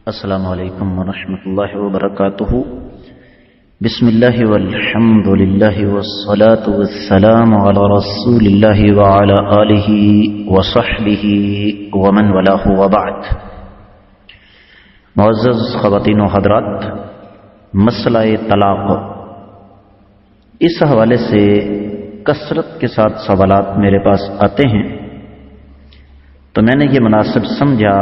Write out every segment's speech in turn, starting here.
السلام علیکم ورحمۃ اللہ وبرکاتہ۔ بسم اللہ والحمد للہ والصلاة والسلام علی رسول اللہ وعلی آلہ وصحبہ ومن والاه وبعد۔ معزز خواتین و حضرات، مسئلہ طلاق، اس حوالے سے کثرت کے ساتھ سوالات میرے پاس آتے ہیں، تو میں نے یہ مناسب سمجھا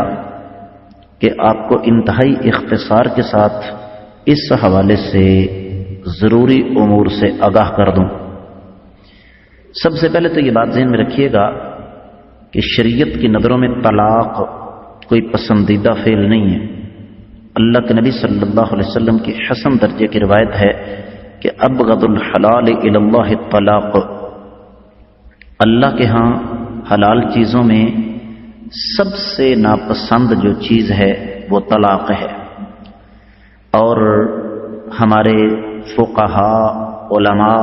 کہ آپ کو انتہائی اختصار کے ساتھ اس حوالے سے ضروری امور سے آگاہ کر دوں۔ سب سے پہلے تو یہ بات ذہن میں رکھیے گا کہ شریعت کی نظروں میں طلاق کوئی پسندیدہ فعل نہیں ہے۔ اللہ کے نبی صلی اللہ علیہ وسلم کی حسن درجے کی روایت ہے کہ ابغض الحلال الی اللہ الطلاق، اللہ کے ہاں حلال چیزوں میں سب سے ناپسند جو چیز ہے وہ طلاق ہے۔ اور ہمارے فقہاء علماء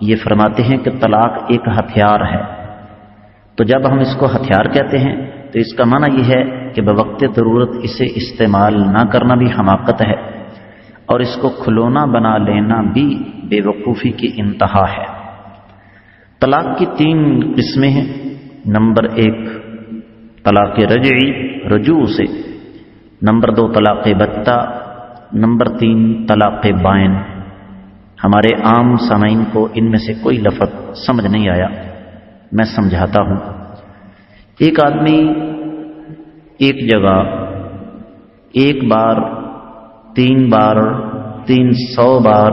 یہ فرماتے ہیں کہ طلاق ایک ہتھیار ہے، تو جب ہم اس کو ہتھیار کہتے ہیں تو اس کا معنی یہ ہے کہ بوقت ضرورت اسے استعمال نہ کرنا بھی حماقت ہے، اور اس کو کھلونا بنا لینا بھی بے وقوفی کی انتہا ہے۔ طلاق کی 3 قسمیں ہیں۔ نمبر 1 طلاق رجعی، رجوع سے، نمبر 2 طلاق بتہ، نمبر 3 طلاق بائن۔ ہمارے عام سامعین کو ان میں سے کوئی لفظ سمجھ نہیں آیا، میں سمجھاتا ہوں۔ ایک آدمی ایک جگہ ایک بار، 3 بار، 300 بار،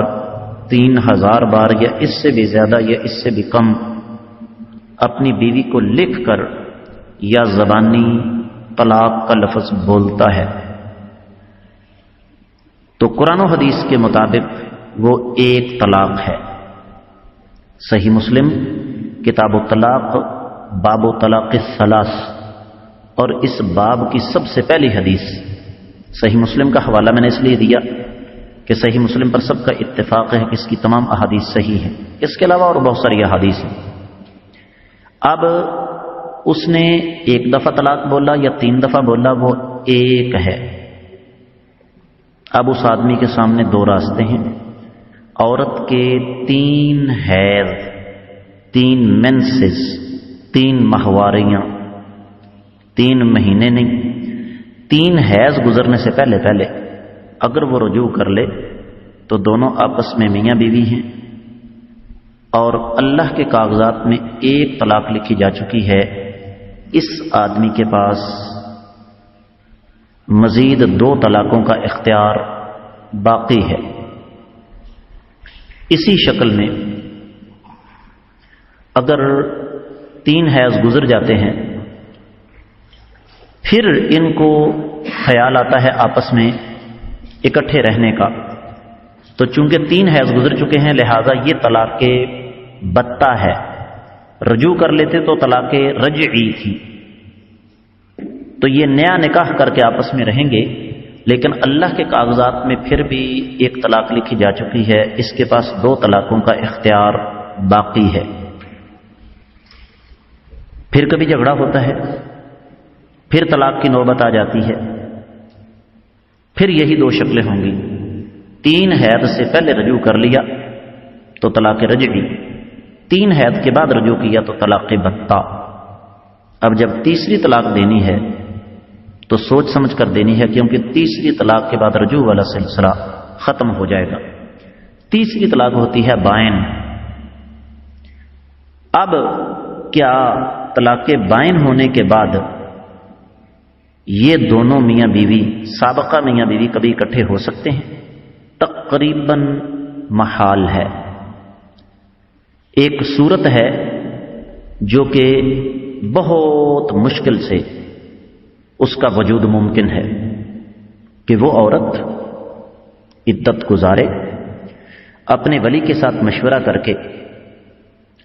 3000 بار یا اس سے بھی زیادہ یا اس سے بھی کم اپنی بیوی کو لکھ کر یا زبانی طلاق کا لفظ بولتا ہے، تو قرآن و حدیث کے مطابق وہ ایک طلاق ہے۔ صحیح مسلم کتاب الطلاق باب طلاق الثلاث، اور اس باب کی سب سے پہلی حدیث، صحیح مسلم کا حوالہ میں نے اس لیے دیا کہ صحیح مسلم پر سب کا اتفاق ہے کہ اس کی تمام احادیث صحیح ہیں، اس کے علاوہ اور بہت ساری احادیث ہیں۔ اب اس نے ایک دفعہ طلاق بولا یا 3 دفعہ بولا، وہ ایک ہے۔ اب اس آدمی کے سامنے 2 راستے ہیں۔ عورت کے 3 حیض، 3 مینسز، 3 ماہواریاں، 3 مہینے نہیں، 3 حیض گزرنے سے پہلے اگر وہ رجوع کر لے تو دونوں آپس میں میاں بیوی ہیں، اور اللہ کے کاغذات میں ایک طلاق لکھی جا چکی ہے۔ اس آدمی کے پاس مزید 2 طلاقوں کا اختیار باقی ہے۔ اسی شکل میں اگر 3 حیض گزر جاتے ہیں، پھر ان کو خیال آتا ہے آپس میں اکٹھے رہنے کا، تو چونکہ 3 حیض گزر چکے ہیں لہذا یہ طلاق بتہ ہے۔ رجوع کر لیتے تو طلاق رجعی تھی، تو یہ نیا نکاح کر کے آپس میں رہیں گے، لیکن اللہ کے کاغذات میں پھر بھی ایک طلاق لکھی جا چکی ہے، اس کے پاس 2 طلاقوں کا اختیار باقی ہے۔ پھر کبھی جھگڑا ہوتا ہے، پھر طلاق کی نوبت آ جاتی ہے، پھر یہی 2 شکلیں ہوں گی۔ 3 حیض سے پہلے رجوع کر لیا تو طلاق رجعی، 3 حیض کے بعد رجوع کیا تو طلاق بتہ۔ اب جب تیسری طلاق دینی ہے تو سوچ سمجھ کر دینی ہے، کیونکہ تیسری طلاق کے بعد رجوع والا سلسلہ ختم ہو جائے گا۔ تیسری طلاق ہوتی ہے بائن۔ اب کیا طلاق بائن ہونے کے بعد یہ دونوں میاں بیوی، سابقہ میاں بیوی کبھی اکٹھے ہو سکتے ہیں؟ تقریباً محال ہے۔ ایک صورت ہے جو کہ بہت مشکل سے اس کا وجود ممکن ہے کہ وہ عورت عدت گزارے، اپنے ولی کے ساتھ مشورہ کر کے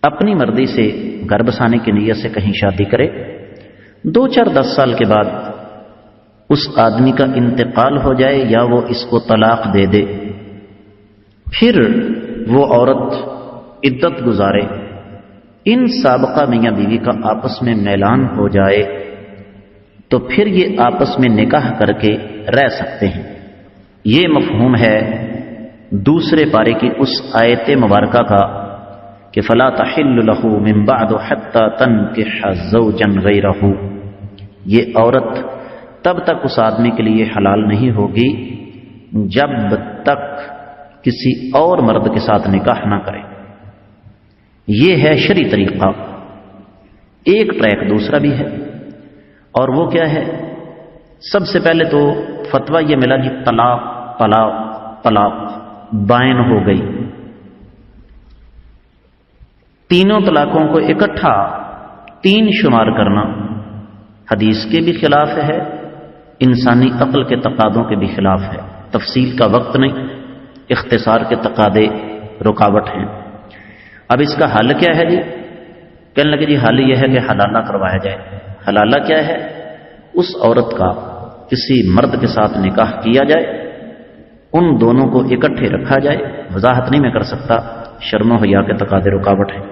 اپنی مرضی سے گھر بسانے کی نیت سے کہیں شادی کرے، 2-4-10 سال کے بعد اس آدمی کا انتقال ہو جائے یا وہ اس کو طلاق دے دے، پھر وہ عورت عدت گزارے، ان سابقہ میاں بیوی کا آپس میں میلان ہو جائے، تو پھر یہ آپس میں نکاح کر کے رہ سکتے ہیں۔ یہ مفہوم ہے دوسرے پارے کی اس آیت مبارکہ کا کہ فلا تحل له من بعد حتى تنكح زوجا غيره، یہ عورت تب تک اس آدمی کے لیے حلال نہیں ہوگی جب تک کسی اور مرد کے ساتھ نکاح نہ کرے۔ یہ ہے شرعی طریقہ۔ ایک ٹریک دوسرا بھی ہے، اور وہ کیا ہے؟ سب سے پہلے تو فتویٰ یہ ملا کہ طلاق طلاق طلاق بائن ہو گئی۔ تینوں طلاقوں کو اکٹھا 3 شمار کرنا حدیث کے بھی خلاف ہے، انسانی عقل کے تقاضوں کے بھی خلاف ہے۔ تفصیل کا وقت نہیں، اختصار کے تقاضے رکاوٹ ہیں۔ اب اس کا حل کیا ہے جی؟ کہنے لگے جی حل یہ ہے کہ حلالہ کروایا جائے۔ حلالہ کیا ہے؟ اس عورت کا کسی مرد کے ساتھ نکاح کیا جائے، ان دونوں کو اکٹھے رکھا جائے۔ وضاحت نہیں میں کر سکتا، شرم و حیا کے تقاضے رکاوٹ ہیں۔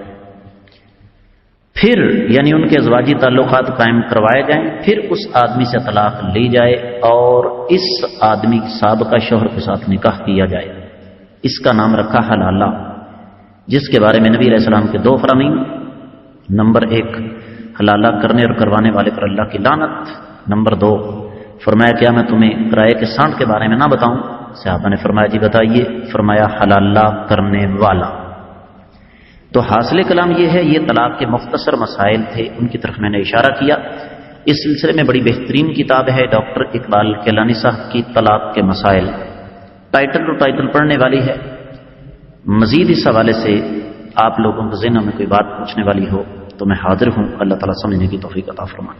پھر یعنی ان کے ازواجی تعلقات قائم کروائے جائیں، پھر اس آدمی سے طلاق لی جائے اور اس آدمی سابقہ شوہر کے ساتھ نکاح کیا جائے۔ اس کا نام رکھا حلالہ، جس کے بارے میں نبی علیہ السلام کے 2 فرامین: نمبر 1 حلالہ کرنے اور کروانے والے پر اللہ کی لعنت، نمبر 2 فرمایا کیا میں تمہیں کرائے کے سانڈ کے بارے میں نہ بتاؤں؟ صحابہ نے فرمایا جی بتائیے۔ فرمایا حلالہ کرنے والا۔ تو حاصل کلام یہ ہے، یہ طلاق کے مختصر مسائل تھے، ان کی طرف میں نے اشارہ کیا۔ اس سلسلے میں بڑی بہترین کتاب ہے ڈاکٹر اقبال کیلانی صاحب کی طلاق کے مسائل، ٹائٹل ٹو ٹائٹل پڑھنے والی ہے۔ مزید اس حوالے سے آپ لوگوں کے ذہنوں میں کوئی بات پوچھنے والی ہو تو میں حاضر ہوں۔ اللہ تعالیٰ سمجھنے کی توفیق عطا فرمائے۔